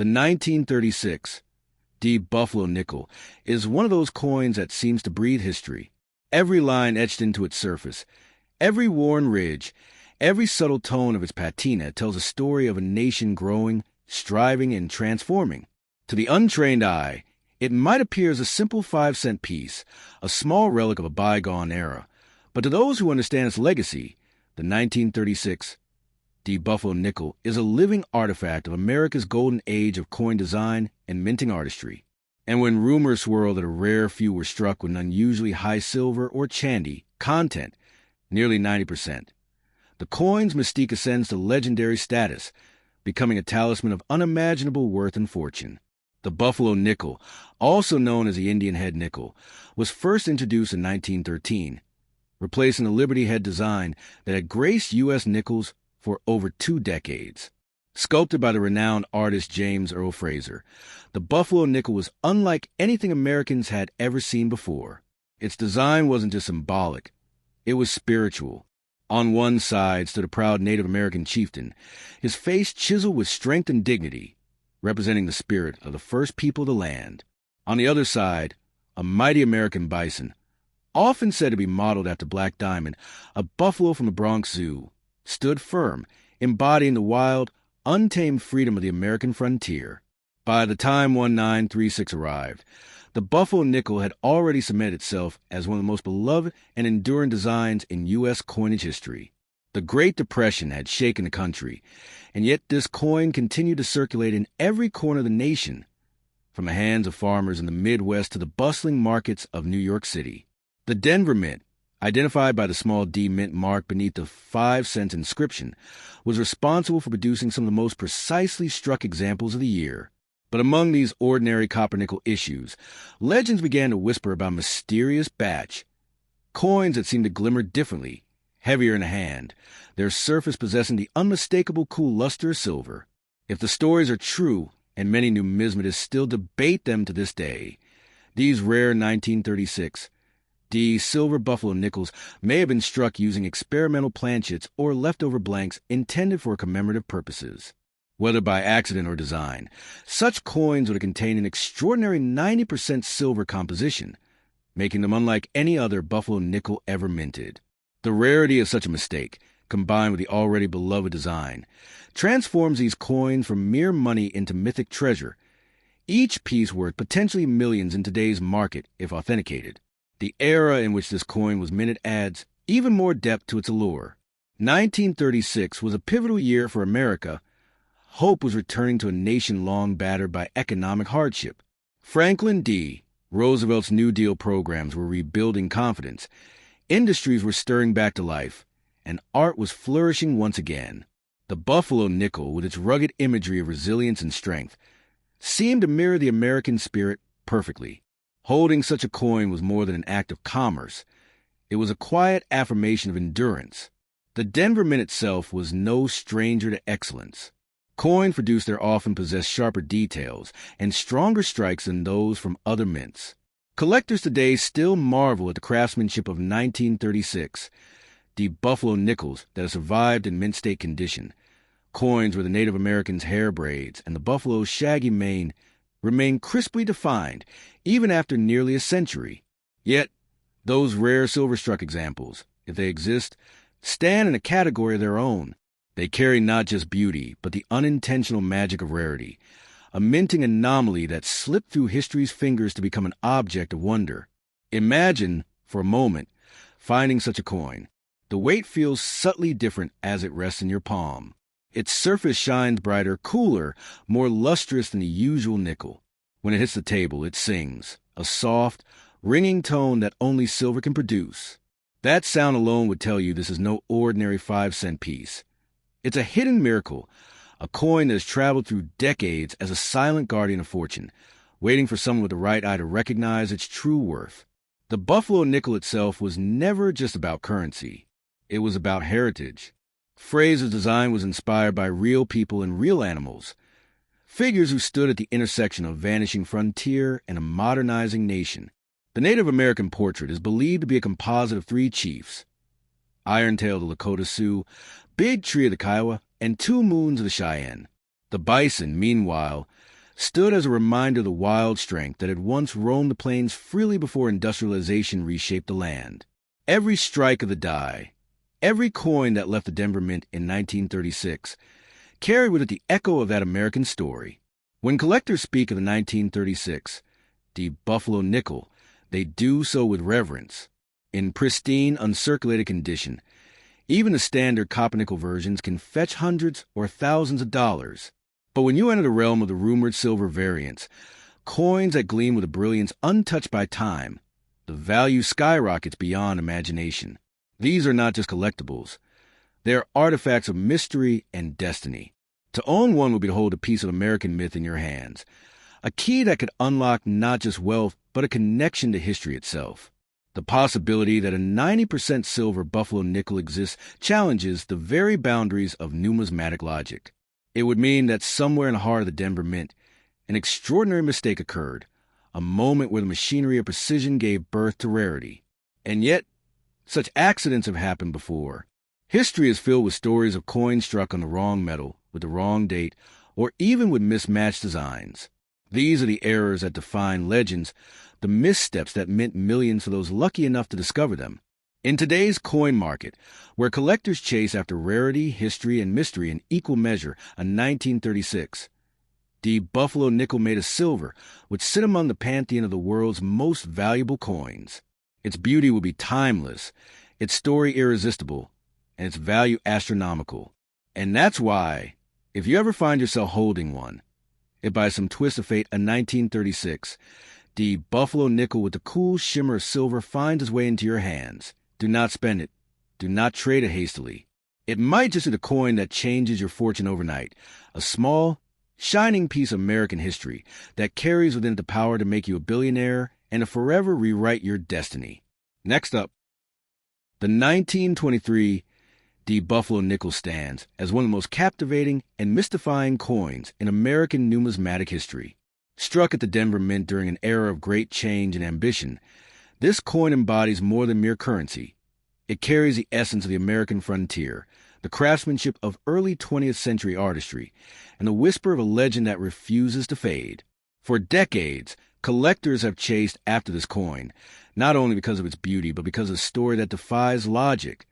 The 1936 D Buffalo nickel is one of those coins that seems to breathe history. Every line etched into its surface, every worn ridge, every subtle tone of its patina tells a story of a nation growing, striving, and transforming. To the untrained eye, it might appear as a simple 5-cent piece, a small relic of a bygone era. But to those who understand its legacy, the 1936 D Buffalo nickel is a living artifact of America's golden age of coin design and minting artistry. And when rumors swirl that a rare few were struck with an unusually high silver or chandy content, nearly 90%, the coin's mystique ascends to legendary status, becoming a talisman of unimaginable worth and fortune. The Buffalo nickel, also known as the Indian head nickel, was first introduced in 1913, replacing the Liberty head design that had graced U.S. nickels for over 2 decades. Sculpted by the renowned artist James Earl Fraser, the Buffalo nickel was unlike anything Americans had ever seen before. Its design wasn't just symbolic, it was spiritual. On one side stood a proud Native American chieftain, his face chiseled with strength and dignity, representing the spirit of the first people of the land. On the other side, a mighty American bison, often said to be modeled after Black Diamond, a buffalo from the Bronx Zoo, stood firm, embodying the wild, untamed freedom of the American frontier. By the time 1936 arrived, the Buffalo nickel had already cemented itself as one of the most beloved and enduring designs in U.S. coinage history. The Great Depression had shaken the country, and yet this coin continued to circulate in every corner of the nation, from the hands of farmers in the Midwest to the bustling markets of New York City. The Denver Mint, identified by the small D mint mark beneath the 5-cent inscription, was responsible for producing some of the most precisely struck examples of the year. But among these ordinary copper-nickel issues, legends began to whisper about a mysterious batch, coins that seemed to glimmer differently, heavier in the hand, their surface possessing the unmistakable cool luster of silver. If the stories are true, and many numismatists still debate them to this day, these rare 1936 D silver buffalo nickels may have been struck using experimental planchets or leftover blanks intended for commemorative purposes. Whether by accident or design, such coins would have contained an extraordinary 90% silver composition, making them unlike any other buffalo nickel ever minted. The rarity of such a mistake, combined with the already beloved design, transforms these coins from mere money into mythic treasure, each piece worth potentially millions in today's market if authenticated. The era in which this coin was minted adds even more depth to its allure. 1936 was a pivotal year for America. Hope was returning to a nation long battered by economic hardship. Franklin D. Roosevelt's New Deal programs were rebuilding confidence. Industries were stirring back to life, and art was flourishing once again. The Buffalo nickel, with its rugged imagery of resilience and strength, seemed to mirror the American spirit perfectly. Holding such a coin was more than an act of commerce. It was a quiet affirmation of endurance. The Denver Mint itself was no stranger to excellence. Coins produced there often possessed sharper details and stronger strikes than those from other mints. Collectors today still marvel at the craftsmanship of 1936, the Buffalo nickels that have survived in mint state condition. Coins where the Native Americans' hair braids and the buffalo's shaggy mane remain crisply defined even after nearly a century. Yet, those rare silver-struck examples, if they exist, stand in a category of their own. They carry not just beauty, but the unintentional magic of rarity, a minting anomaly that slipped through history's fingers to become an object of wonder. Imagine, for a moment, finding such a coin. The weight feels subtly different as it rests in your palm. Its surface shines brighter, cooler, more lustrous than the usual nickel. When it hits the table, it sings, a soft, ringing tone that only silver can produce. That sound alone would tell you this is no ordinary 5-cent piece. It's a hidden miracle, a coin that has traveled through decades as a silent guardian of fortune, waiting for someone with the right eye to recognize its true worth. The Buffalo nickel itself was never just about currency. It was about heritage. Fraser's design was inspired by real people and real animals, figures who stood at the intersection of a vanishing frontier and a modernizing nation. The Native American portrait is believed to be a composite of 3 chiefs: Iron Tail of the Lakota Sioux, Big Tree of the Kiowa, and 2 Moons of the Cheyenne. The bison, meanwhile, stood as a reminder of the wild strength that had once roamed the plains freely before industrialization reshaped the land. Every strike of the die, every coin that left the Denver Mint in 1936, carried with it the echo of that American story. When collectors speak of the 1936, the Buffalo nickel, they do so with reverence. In pristine, uncirculated condition, even the standard copper-nickel versions can fetch hundreds or thousands of dollars. But when you enter the realm of the rumored silver variants, coins that gleam with a brilliance untouched by time, the value skyrockets beyond imagination. These are not just collectibles. They are artifacts of mystery and destiny. To own one would be to hold a piece of American myth in your hands, a key that could unlock not just wealth, but a connection to history itself. The possibility that a 90% silver Buffalo nickel exists challenges the very boundaries of numismatic logic. It would mean that somewhere in the heart of the Denver Mint, an extraordinary mistake occurred, a moment where the machinery of precision gave birth to rarity. And yet, such accidents have happened before. History is filled with stories of coins struck on the wrong metal, with the wrong date, or even with mismatched designs. These are the errors that define legends, the missteps that meant millions to those lucky enough to discover them. In today's coin market, where collectors chase after rarity, history, and mystery in equal measure, a 1936, the Buffalo nickel made of silver would sit among the pantheon of the world's most valuable coins. Its beauty would be timeless, its story irresistible, and its value astronomical. And that's why, if you ever find yourself holding one, if by some twist of fate a 1936, the Buffalo nickel with the cool shimmer of silver finds its way into your hands, do not spend it. Do not trade it hastily. It might just be the coin that changes your fortune overnight, a small, shining piece of American history that carries within it the power to make you a billionaire and to forever rewrite your destiny. Next up, the 1923 the Buffalo nickel stands as one of the most captivating and mystifying coins in American numismatic history. Struck at the Denver Mint during an era of great change and ambition, this coin embodies more than mere currency. It carries the essence of the American frontier, the craftsmanship of early 20th century artistry, and the whisper of a legend that refuses to fade. For decades, collectors have chased after this coin, not only because of its beauty, but because of a story that defies logic.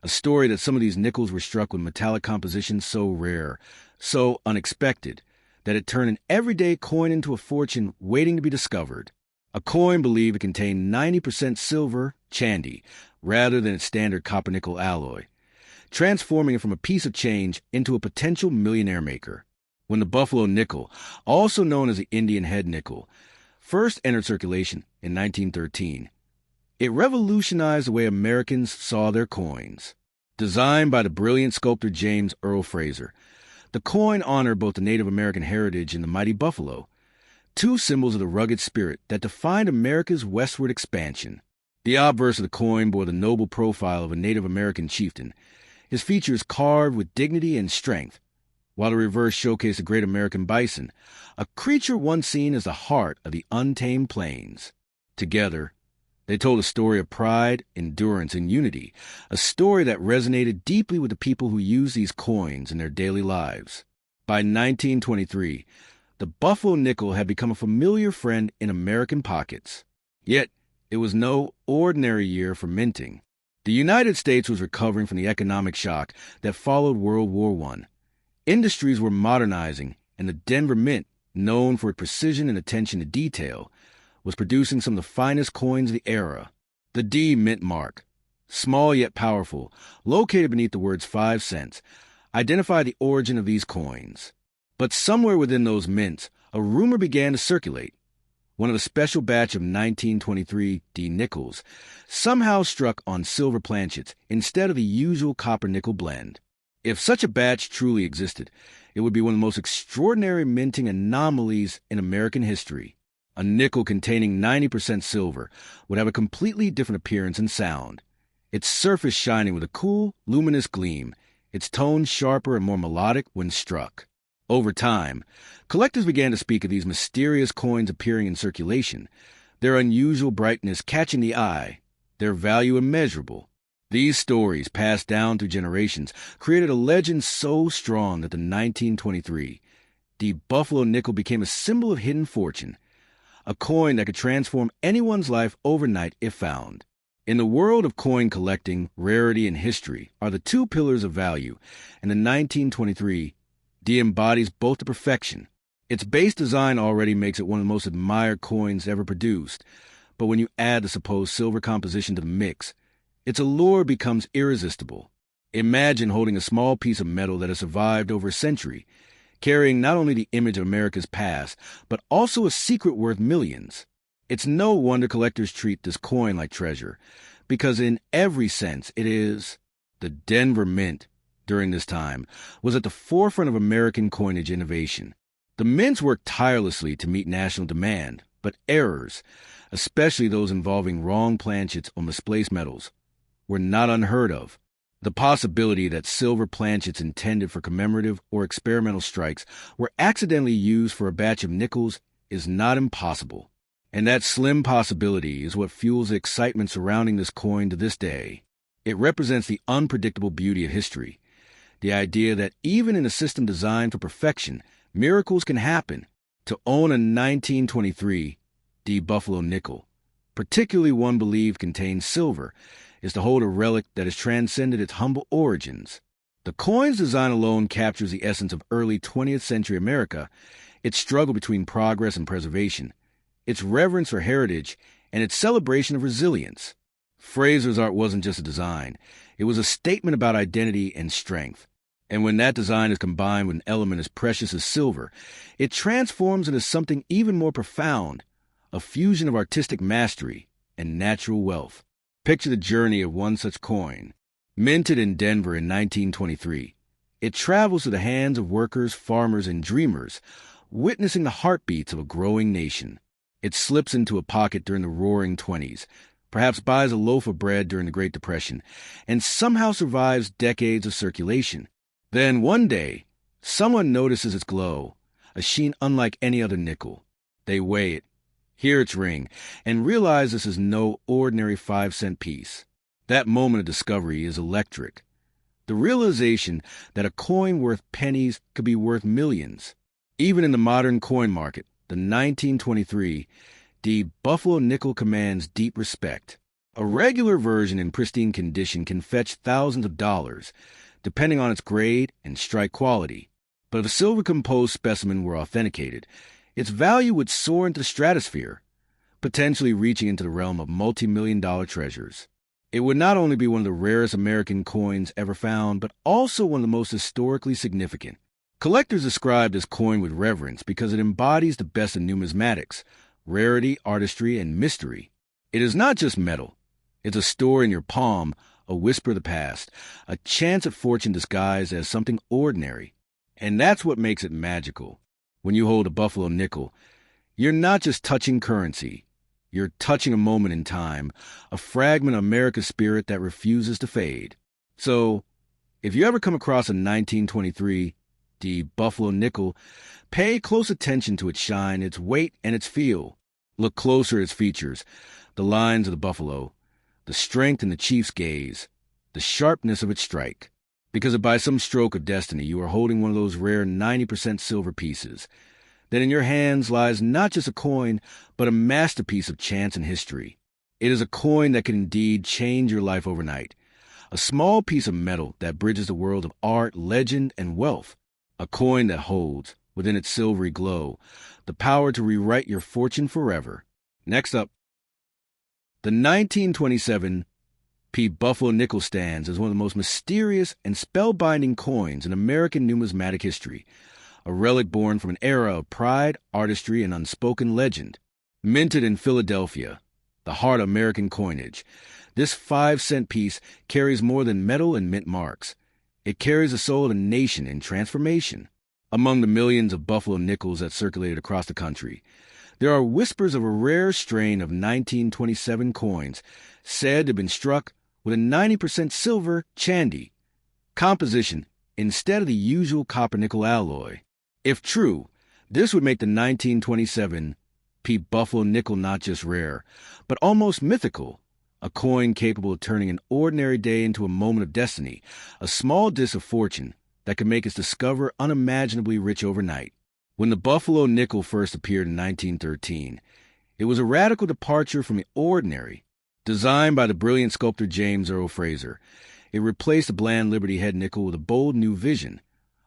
A story that some of these nickels were struck with metallic compositions so rare, so unexpected, that it turned an everyday coin into a fortune waiting to be discovered. A coin believed it contained 90% silver, chandi, rather than its standard copper-nickel alloy, transforming it from a piece of change into a potential millionaire maker. When the Buffalo nickel, also known as the Indian head nickel, first entered circulation in 1913, it revolutionized the way Americans saw their coins. Designed by the brilliant sculptor James Earl Fraser, the coin honored both the Native American heritage and the mighty buffalo, two symbols of the rugged spirit that defined America's westward expansion. The obverse of the coin bore the noble profile of a Native American chieftain, his features carved with dignity and strength, while the reverse showcased the great American bison, a creature once seen as the heart of the untamed plains. Together, they told a story of pride, endurance, and unity, a story that resonated deeply with the people who used these coins in their daily lives. By 1923, the Buffalo nickel had become a familiar friend in American pockets. Yet, it was no ordinary year for minting. The United States was recovering from the economic shock that followed World War I. Industries were modernizing, and the Denver Mint, known for its precision and attention to detail, was producing some of the finest coins of the era. The D mint mark, small yet powerful, located beneath the words 5 cents, identified the origin of these coins. But somewhere within those mints, a rumor began to circulate. One of a special batch of 1923 D nickels somehow struck on silver planchets instead of the usual copper-nickel blend. If such a batch truly existed, it would be one of the most extraordinary minting anomalies in American history. A nickel containing 90% silver would have a completely different appearance and sound, its surface shining with a cool, luminous gleam, its tone sharper and more melodic when struck. Over time, collectors began to speak of these mysterious coins appearing in circulation, their unusual brightness catching the eye, their value immeasurable. These stories, passed down through generations, created a legend so strong that the 1923, the Buffalo nickel became a symbol of hidden fortune, a coin that could transform anyone's life overnight if found. In the world of coin collecting, rarity and history are the two pillars of value, and the 1923 D embodies both to perfection. Its base design already makes it one of the most admired coins ever produced, but when you add the supposed silver composition to the mix, its allure becomes irresistible. Imagine holding a small piece of metal that has survived over a century, carrying not only the image of America's past, but also a secret worth millions. It's no wonder collectors treat this coin like treasure, because in every sense it is. The Denver Mint, during this time, was at the forefront of American coinage innovation. The mints worked tirelessly to meet national demand, but errors, especially those involving wrong planchets or misplaced metals, were not unheard of. The possibility that silver planchets intended for commemorative or experimental strikes were accidentally used for a batch of nickels is not impossible. And that slim possibility is what fuels the excitement surrounding this coin to this day. It represents the unpredictable beauty of history, the idea that even in a system designed for perfection, miracles can happen. To own a 1923 D Buffalo nickel, particularly one believed contains silver, is to hold a relic that has transcended its humble origins. The coin's design alone captures the essence of early 20th century America, its struggle between progress and preservation, its reverence for heritage, and its celebration of resilience. Fraser's art wasn't just a design. It was a statement about identity and strength. And when that design is combined with an element as precious as silver, it transforms into something even more profound, a fusion of artistic mastery and natural wealth. Picture the journey of one such coin. Minted in Denver in 1923, it travels to the hands of workers, farmers, and dreamers, witnessing the heartbeats of a growing nation. It slips into a pocket during the roaring 20s, perhaps buys a loaf of bread during the Great Depression, and somehow survives decades of circulation. Then one day, someone notices its glow, a sheen unlike any other nickel. They weigh it, hear its ring, and realize this is no ordinary 5-cent piece. That moment of discovery is electric. The realization that a coin worth pennies could be worth millions. Even in the modern coin market, the 1923 D Buffalo nickel commands deep respect. A regular version in pristine condition can fetch thousands of dollars, depending on its grade and strike quality. But if a silver-composed specimen were authenticated, its value would soar into the stratosphere, potentially reaching into the realm of multi-million-dollar treasures. It would not only be one of the rarest American coins ever found, but also one of the most historically significant. Collectors describe this coin with reverence because it embodies the best of numismatics, rarity, artistry, and mystery. It is not just metal. It's a store in your palm, a whisper of the past, a chance at fortune disguised as something ordinary. And that's what makes it magical. When you hold a Buffalo nickel, you're not just touching currency. You're touching a moment in time, a fragment of America's spirit that refuses to fade. So, if you ever come across a 1923 D Buffalo nickel, pay close attention to its shine, its weight, and its feel. Look closer at its features, the lines of the buffalo, the strength in the chief's gaze, the sharpness of its strike. Because if by some stroke of destiny you are holding one of those rare 90% silver pieces, then in your hands lies not just a coin, but a masterpiece of chance and history. It is a coin that can indeed change your life overnight, a small piece of metal that bridges the world of art, legend, and wealth, a coin that holds, within its silvery glow, the power to rewrite your fortune forever. Next up, the 1927 P. Buffalo nickel stands as one of the most mysterious and spellbinding coins in American numismatic history, a relic born from an era of pride, artistry, and unspoken legend. Minted in Philadelphia, the heart of American coinage, this 5-cent piece carries more than metal and mint marks. It carries the soul of a nation in transformation. Among the millions of Buffalo nickels that circulated across the country, there are whispers of a rare strain of 1927 coins said to have been struck with a 90% silver chandi composition instead of the usual copper-nickel alloy. If true, this would make the 1927 P. Buffalo nickel not just rare, but almost mythical, a coin capable of turning an ordinary day into a moment of destiny, a small disk of fortune that could make its discoverer unimaginably rich overnight. When the Buffalo nickel first appeared in 1913, it was a radical departure from the ordinary. Designed by the brilliant sculptor James Earl Fraser, it replaced the bland Liberty Head nickel with a bold new vision,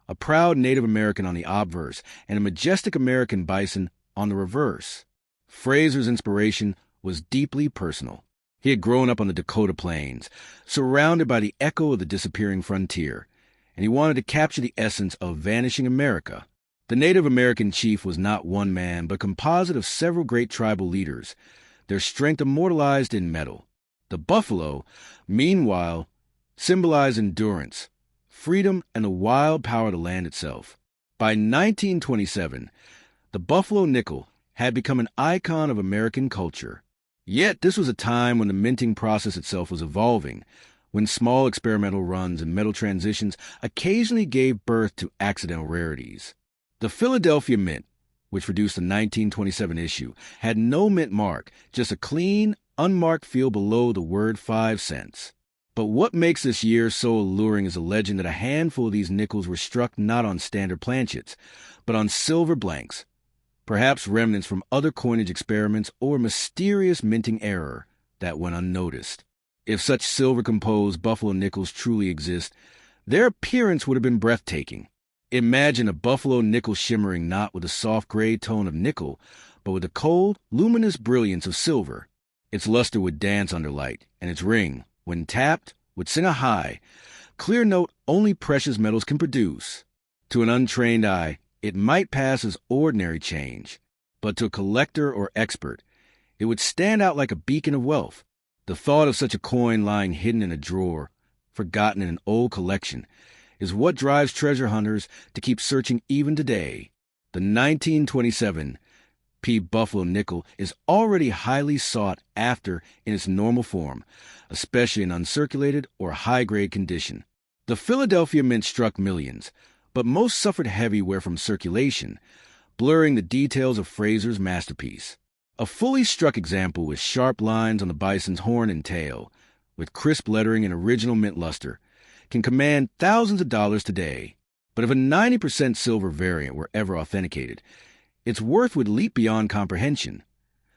a proud Native American on the obverse and a majestic American bison on the reverse. Fraser's inspiration was deeply personal. He had grown up on the Dakota Plains, surrounded by the echo of the disappearing frontier, and he wanted to capture the essence of vanishing America. The Native American chief was not one man, but a composite of several great tribal leaders, their strength immortalized in metal. The buffalo, meanwhile, symbolized endurance, freedom, and the wild power of the land itself. By 1927, the buffalo nickel had become an icon of American culture. Yet this was a time when the minting process itself was evolving, when small experimental runs and metal transitions occasionally gave birth to accidental rarities. The Philadelphia Mint, which produced the 1927 issue, had no mint mark, just a clean, unmarked field below the word 5 cents. But what makes this year so alluring is a legend that a handful of these nickels were struck not on standard planchets, but on silver blanks, perhaps remnants from other coinage experiments or mysterious minting error that went unnoticed. If such silver-composed buffalo nickels truly exist, their appearance would have been breathtaking. Imagine a buffalo nickel shimmering not with a soft gray tone of nickel, but with the cold, luminous brilliance of silver. Its luster would dance under light, and its ring, when tapped, would sing a high, clear note only precious metals can produce. To an untrained eye, it might pass as ordinary change, but to a collector or expert, it would stand out like a beacon of wealth. The thought of such a coin lying hidden in a drawer, forgotten in an old collection, is what drives treasure hunters to keep searching even today. The 1927 P. Buffalo nickel is already highly sought after in its normal form, especially in uncirculated or high-grade condition. The Philadelphia Mint struck millions, but most suffered heavy wear from circulation, blurring the details of Fraser's masterpiece. A fully struck example with sharp lines on the bison's horn and tail, with crisp lettering and original mint luster, can command thousands of dollars today. But if a 90% silver variant were ever authenticated, its worth would leap beyond comprehension,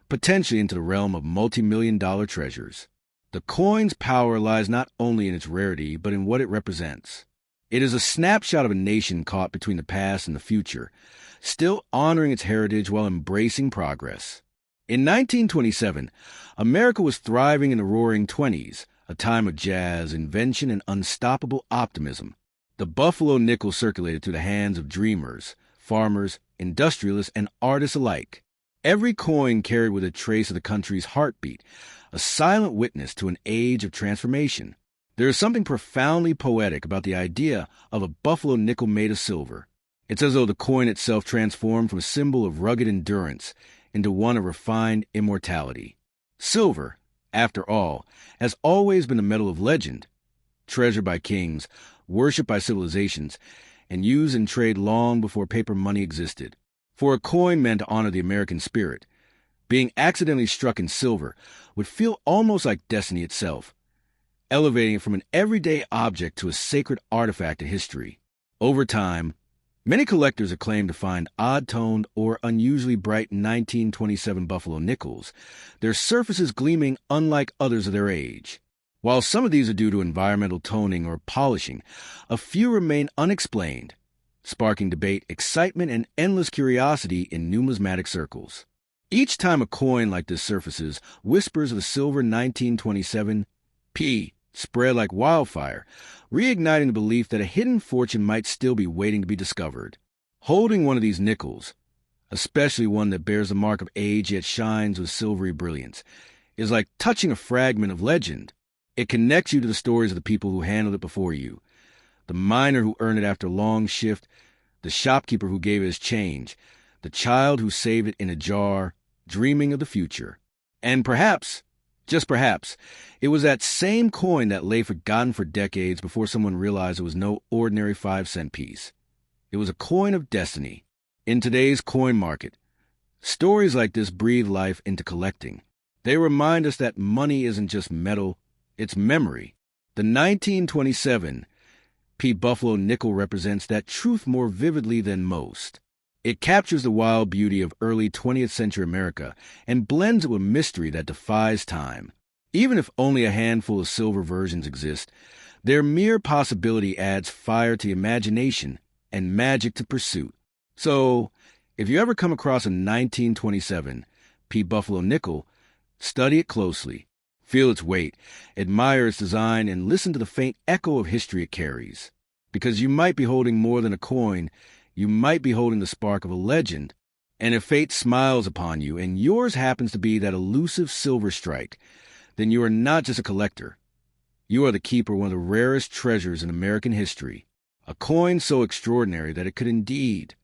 potentially into the realm of multi-million-dollar treasures. The coin's power lies not only in its rarity, but in what it represents. It is a snapshot of a nation caught between the past and the future, still honoring its heritage while embracing progress. In 1927, America was thriving in the Roaring Twenties, a time of jazz, invention, and unstoppable optimism. The buffalo nickel circulated through the hands of dreamers, farmers, industrialists, and artists alike. Every coin carried with it a trace of the country's heartbeat, a silent witness to an age of transformation. There is something profoundly poetic about the idea of a buffalo nickel made of silver. It's as though the coin itself transformed from a symbol of rugged endurance into one of refined immortality. Silver, after all, has always been a metal of legend, treasured by kings, worshipped by civilizations, and used in trade long before paper money existed. For a coin meant to honor the American spirit, being accidentally struck in silver would feel almost like destiny itself, elevating it from an everyday object to a sacred artifact of history. Over time, many collectors have claimed to find odd-toned or unusually bright 1927 buffalo nickels, their surfaces gleaming unlike others of their age. While some of these are due to environmental toning or polishing, a few remain unexplained, sparking debate, excitement, and endless curiosity in numismatic circles. Each time a coin like this surfaces, whispers of the silver 1927 P spread like wildfire, reigniting the belief that a hidden fortune might still be waiting to be discovered. Holding one of these nickels, especially one that bears the mark of age yet shines with silvery brilliance, is like touching a fragment of legend. It connects you to the stories of the people who handled it before you, the miner who earned it after a long shift, the shopkeeper who gave it his change, the child who saved it in a jar, dreaming of the future. And perhaps, just perhaps, it was that same coin that lay forgotten for decades before someone realized it was no ordinary 5-cent piece. It was a coin of destiny. In today's coin market, stories like this breathe life into collecting. They remind us that money isn't just metal, it's memory. The 1927 P. Buffalo nickel represents that truth more vividly than most. It captures the wild beauty of early 20th century America and blends it with mystery that defies time. Even if only a handful of silver versions exist, their mere possibility adds fire to imagination and magic to pursuit. So, if you ever come across a 1927 P. Buffalo nickel, study it closely, feel its weight, admire its design, and listen to the faint echo of history it carries. Because you might be holding more than a coin, you might be holding the spark of a legend. And if fate smiles upon you and yours happens to be that elusive silver strike, then you are not just a collector. You are the keeper of one of the rarest treasures in American history, a coin so extraordinary that it could indeed